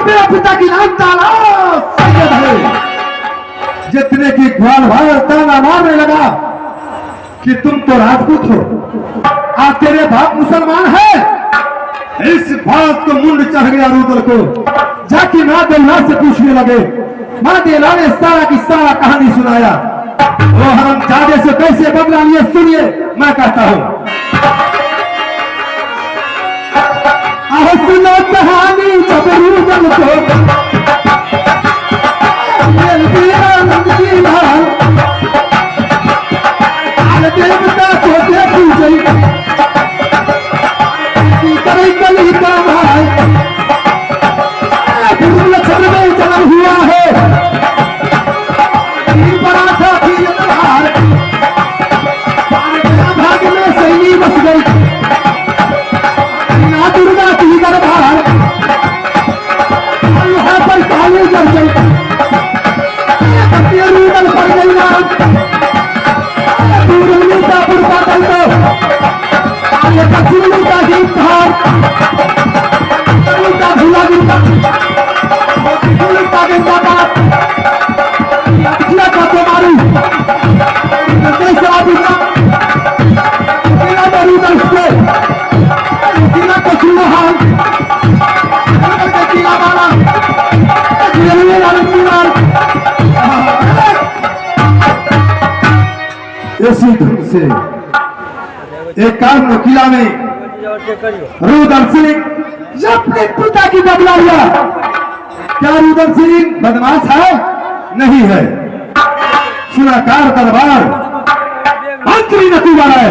मेरा पिता की नाम ताला सैयद है। जितने की ग्वाल भार ताना मारने लगा कि तुम तो राजपूत हो और तेरे बाप मुसलमान है। इस बात को मुंड चढ़ गया रुदल को। जाके माँ देवला से पूछने लगे। माँ देवला ने सारा की सारा कहानी सुनाया। वो हरामजादे से कैसे बदला लिए सुनिए। मैं कहता हूं सुनो कहानी जब रुदल को देवता को देखी गई कली का भाई लक्ष्मण में जन्म हुआ है। बड़ा था भाग्य में सही बस गई ना दुर्गा की दरबार यहाँ पर काली जल गई रुदल पड़ गई ना दक्षिणी का गीत का झूला गिरता मारू इसी ढंग से एक काम किला में रुदल सिंह अपने पिता की बदला लिया। क्या रुदल सिंह बदमाश है? नहीं है। सुनाकार दरबार मंत्री नतीजा है।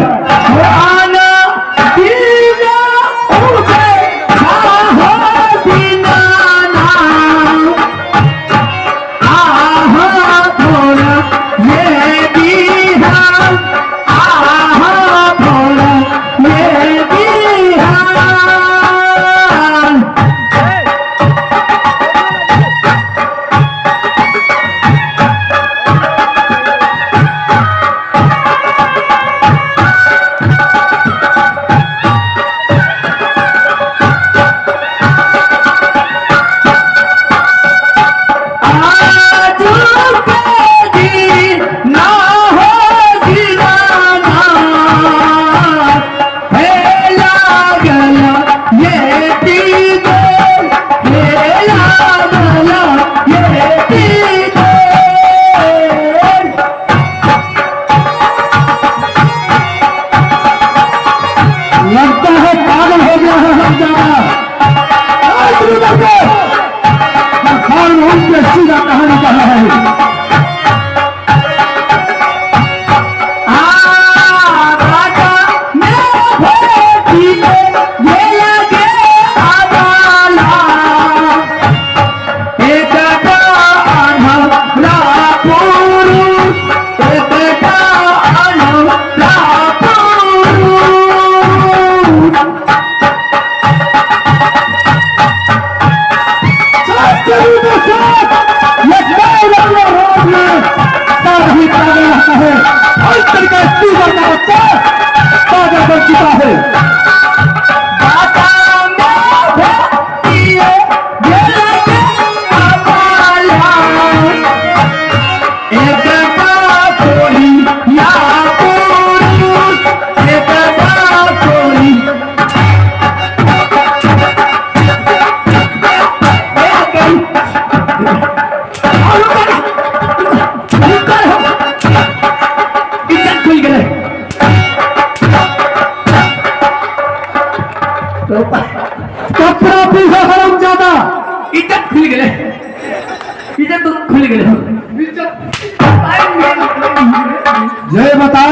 जय बता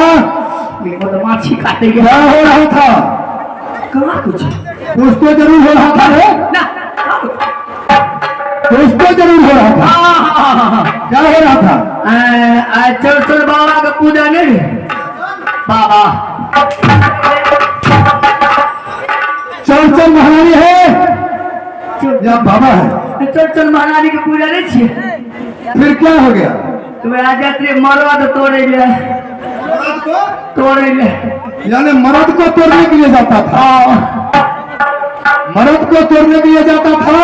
मधुमाछी काटे क्या हो रहा था? कहाँ कुछ तो जरूर हो रहा था ना, तो जरूर हो रहा था। क्या हो रहा था? चल बाबा का पूजा नहीं बाबा चल महारानी है या बाबा है? चल महारानी की पूजा नहीं छे। फिर क्या हो गया? तुम्हें आ जाते मरवा तो तोड़े ले यानी मर्द को तोड़ने के लिए जाता था। मर्द को तोड़ने के लिए जाता था।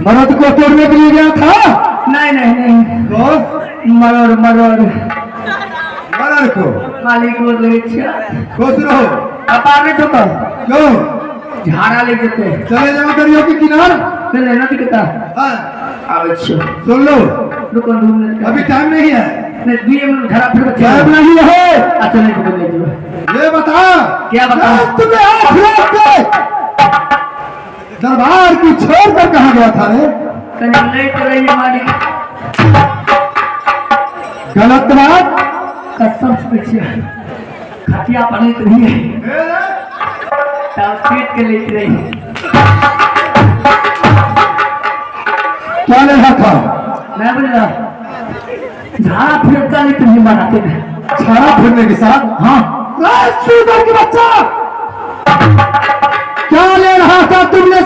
मरद को तोड़ने के लिए गया था? नहीं नहीं नहीं, तो मरोड़ मरोड़ मरद को मालिक को ले खुश रहो। अपार तो कर क्यों? झाड़ा ले देते चले जाओ दरिया के किनार। चले नदी के ता हाँ, आवश्य सुन लो, रुको 2 मिनट अभी टाइम नहीं है। नहीं 2 मिनट घरा फिर टाइम नहीं है। अच्छा नहीं तो बोल दो ये बता, क्या बता? तुम्हें आँख लग गए? दरबार की छोड़कर कहाँ गया था रे? कहीं लेट रही है मालिक, गलत बात। कसम से पूछिए खटिया पर लेट रही है, तब सीट के लेट रही है। क्या ले रहा था? मैं बोल रहा झाड़ा फिरता लेट रही मारते हैं। छाड़ा फिरने के साथ? हाँ सुंदर की बच्चा, क्या ले रहा था तुमने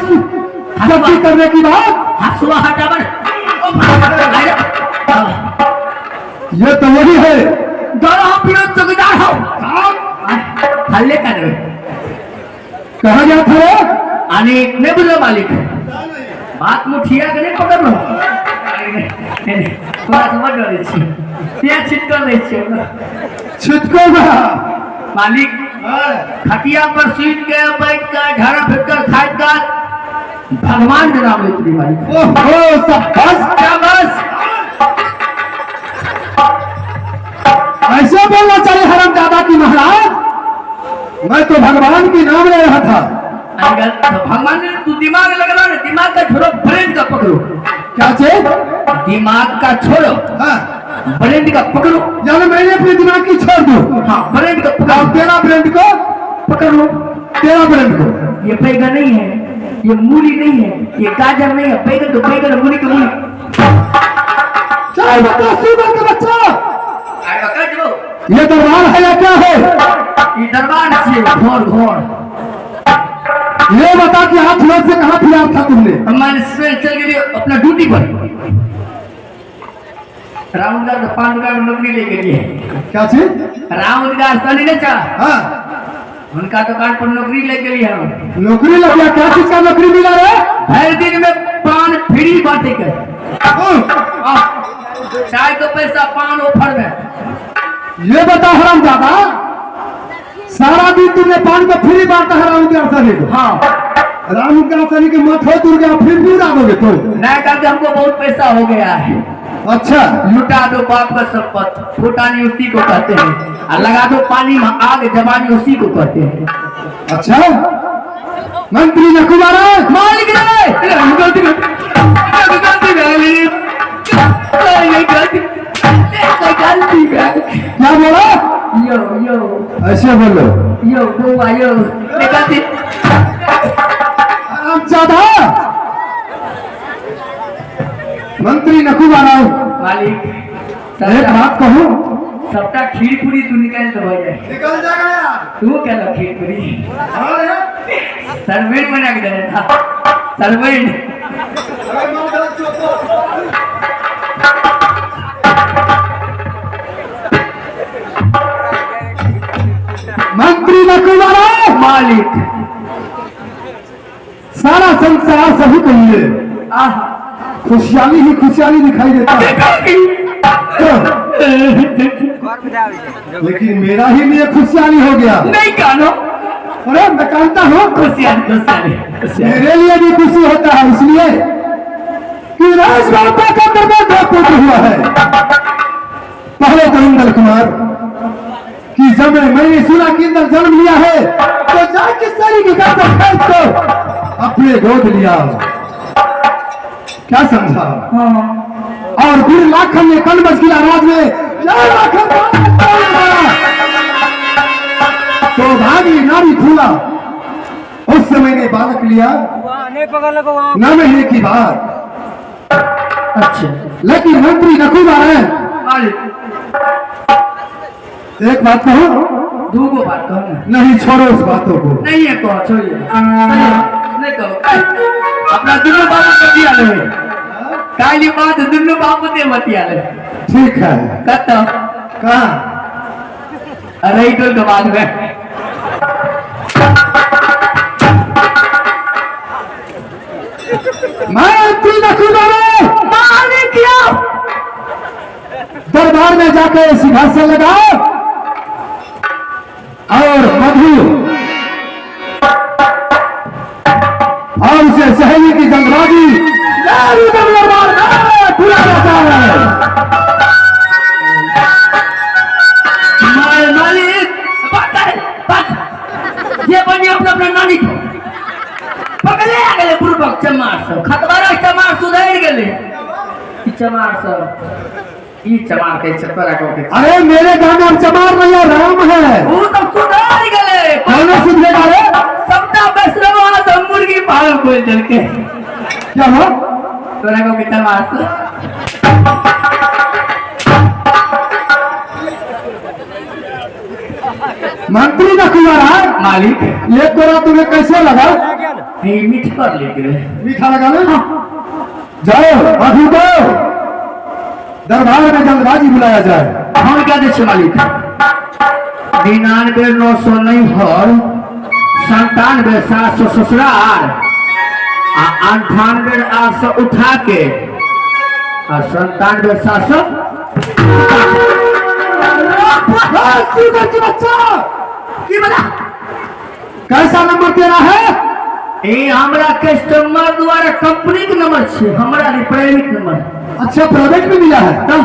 गलती करने की बात? हसुआ हटावर ये तो वही है। दोनों हम पियो चौकीदार हो हल्ले कर रहे कहा गया था रे? आने नहीं बोलो मालिक, बात मुठिया के नहीं पकड़ लो, थोड़ा समझ रहे छी ते छिटकर नहीं छी छिटको बा मालिक। खटिया पर सीट के बैठ कर झाड़ा फिर कर खाए कर भगवान के नाम लेती मालिक। ओहो, सब बस क्या बस ऐसे बोलना चाहिए हरामजादा की महाराज। मैं तो भगवान की नाम ले रहा था। अगर तो भगवान ने तू दिमाग लगा ना, दिमाग का छोड़ो ब्रेन का पकड़ो। क्या चीज? दिमाग का छोड़ो, हाँ, ब्रेन का पकड़ो। यानी मैंने अपने दिमाग की छोड़ दो। हाँ ब्रेन का और पकड़ो, तेरा ब्रेंड को, पकड़ो। तेरा ब्रेंड को। ये बैगन नहीं है, ये मूली नहीं है, ये गाजर नहीं है, बैगन तो बैगन, मूली तो मूली। चाहे बता सुंदर का बच्चा, आएगा क्या जो? ये दरबार है या क्या है? ये दरबार से घोर घोर ये बता कि हाथ लोग से कहाँ फिरा था तुमने? हमारे से चल गए अपना ड्यूटी पर। रामदास 5 दुकान नौकरी लेके लिए। क्या चीज? रामदास सनी ने चाह हाँ, उनका दुकान पर नौकरी लेके लिए हम। नौकरी लग गया? क्या चीज का नौकरी मिला रे? हर दिन में पान फ्री बांटे कर, चाय तो पैसा पान ऑफर में। ये बता हरामजादा, सारा दिन तुमने पान को फ्री बांटा है रामदासनी को? हाँ रामदासनी के मत हो दूर गया, फिर भी उड़ा दोगे तो? नहीं कहते हमको बहुत पैसा हो गया है। अच्छा, लुटा दो बाप का संपत्ति, फुटानी उसी को कहते हैं, और लगा दो पानी में आग, जवानी उसी को कहते हैं। अच्छा, मंत्री नकुमारा मालिक रे गलती क्या बोला? यो यो ऐसे बोलो। यो बुआ यो गलती। हरामजादा, मंत्री नकुमारा, मालिक एक बात कहूँ, सबका खीर पूरी तू निकाल तो हो जाए। निकल जाएगा यार। तू क्या लो खीर पूरी हाँ, सर्वेंट बना के देना था, सर्वेंट। मंत्री नकुमारा, मालिक सारा संसार सभी को लिए आहा खुशहाली ही खुशहाली दिखाई देता है, लेकिन मेरा ही लिए खुशहाली हो गया। नहीं कानो अरे मैं जानता हूँ, खुशियाली खुशियाली मेरे लिए भी खुशी होता है, इसलिए कि राजमाता का दरबार दो पुत्र हुआ है। पहले तो इंदल कुमार कि जब मैंने सुना कि इंदल जन्म लिया है तो जाके सारी की खरीद को अपने गोद लिया। क्या समझा? और फिर लाखन ने कल बच गिरा राज में, जय लाखन तो भागी नारी फूला। उस समय ने बालक लिया 9 महीने की बात। अच्छा लेकिन मंत्री नकुमार है। मालिक एक बात कहो, दूगो बात कहो ना। नहीं छोड़ो उस बातों को। नहीं है कहो, छोड़िए नहीं कहो। अपना दोनों बाबू को दिया ले, काली बात दोनों बाबू दे मतिया ले। ठीक है, कत कहा? अरे तो दबाद में मंत्री पे सिंहासन लगाओ और मधु और उसे सहेली की जल्दबाजी पूरा जाता है। मालिक ये बनी अपना अपना नानी को पकड़े आ गए पूर्वक चमार सब खतवारा चमार सुधर गए चमार सब ई चमार के चक्कर को के अरे मेरे गांव में चमार नहीं राम है। वो सब सुधर गए कौन सुधरेगा रे? सबटा बसरवा सब मुर्गी पालन खोल दल के क्या हो तोरा को के चमार से मंत्री का कुमारा मालिक ये तोरा तुम्हें कैसे लगा? ये मीठ कर लेके मीठा लगा ना? जाओ मधु को दरबार में जल्दबाजी बुलाया जाए। हम क्या दे मालिक 99,900 नहीं हर 97,700 ससुराल 98,800 उठा के और 97,700 बच्चा की बता कैसा नंबर तेरा है? ये हमारा कस्टमर द्वारा कंपनी के नंबर छे हमारा प्राइवेट नंबर। अच्छा प्राइवेट में मिला है तो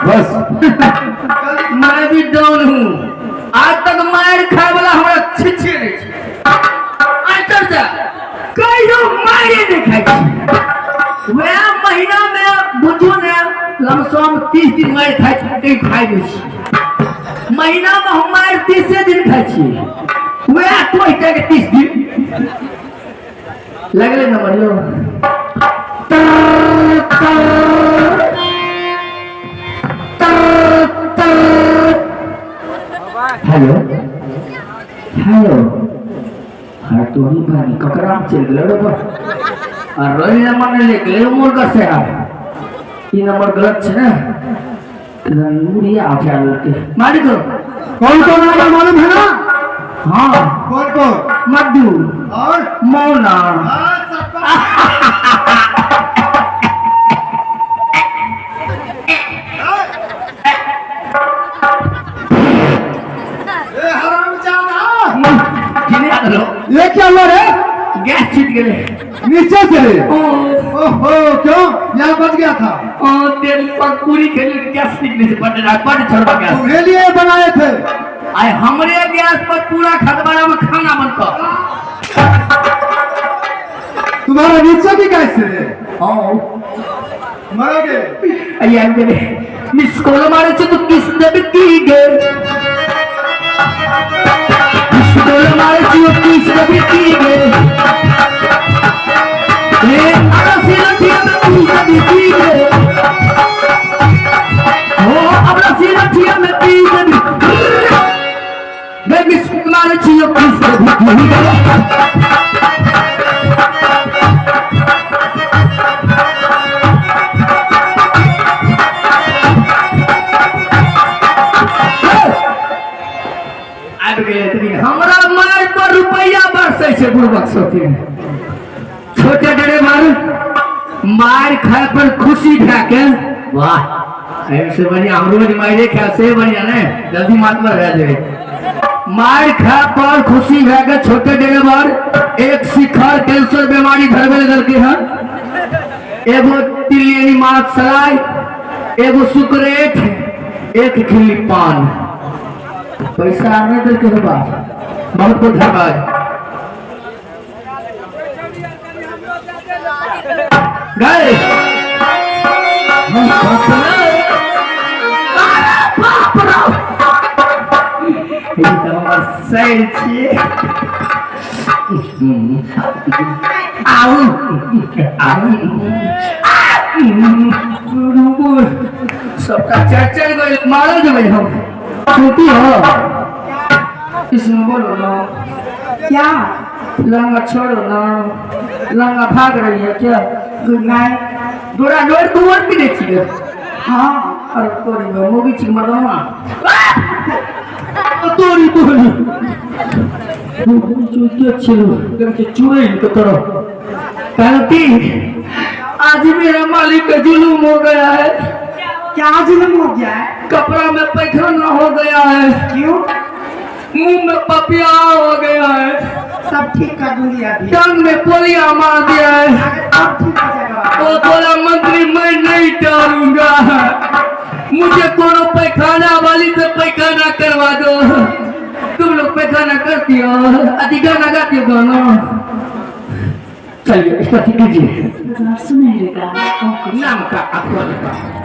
बस मैं भी डाउन हूँ आज तक मार खाए वाला हमारा छिछे नहीं छे अंतर जा कहियो मारे नहीं खाई वे महीना में बुझो ने लमसम 30 दिन मार खाई छी महीना में हम मार 30 दिन खाई छी वे तो इतना के 30 दिन लगले नंबर लो हेलो हेलो हाँ तो ही भाई ककरा चल गए रे बा और रोई नंबर ने ले गए मोर का से आ ये नंबर गलत है ना रंगुरिया आ गया के मारी दो कौन कौन नंबर मालूम है ना? हाँ कौन कौन? मड्डू और मौना ये क्या हुआ रे? गैस छिट गए नीचे से ओ ओहो क्यों यहाँ बच गया था? तेल पर पूरी खेली गैस निकले से बड़ छोड़वा गैस तुम्हें लिए बनाए थे। आए हमरे गैस पर पूरा खतबारा में खाना बनता तुम्हारा नीचे भी कैसे है? हाँ मरोगे अయ్యా मेरे मिस कॉल मारे से तो किस ने भी की गए मिस कॉल मारे से तो किस ने भी की गए ये आना सीना ठीक में किस ने भी की गए हो अपना सीना ठीक में किस ने भी मैं मिस कॉल मारे से तो किस ने भी की गए हमरा मार पर रुपया बरसे छे बुढ़बक सोती छोटे डरे मार खाए पर खुशी भे के वाह ऐसे बढ़िया हम रोज मारे खाए से बढ़िया ने जल्दी मात में रह जाए मार खाए पर खुशी भे के छोटे डरे मार एक शिखर कैंसर बीमारी घर में लग के है एगो तिलियनी मात सराय एगो सुकरेट एक खिली पान पैसा आने दे के बाद बहुत बहुत धन्यवाद गए सही छिए सबका चर्चा मारो जो भाई हम छुट्टी हो इसमें बोलो ना क्या लंगा छोड़ो ना लंगा भाग रही है क्या गुड नाइट डोरा डोर दुवर भी नहीं चाहिए हाँ अरे तोरी में मोगी चिक मरना तोरी तोरी चुकी अच्छी लोग करके चूरे इनको तोड़ो पहलती आज मेरा मालिक का जुलूम हो गया है क्या जुल्म हो गया है? कपड़ा में पैखाना हो गया है, क्यों? मुंह में पपिया हो गया है, सब ठीक कर दूंगी अभी। टांग में पोलिया मार दिया है। सब ठीक हो जाएगा। वो बोला मंत्री मैं नहीं टालूंगा, मुझे कोनो पैखाना वाली से पैखाना करवा दो। तुम लोग पैखाना करती हो, अति गाना गाती हो गाना। चलिए इसका कीजिए सुनहरे का नाम का अखबार का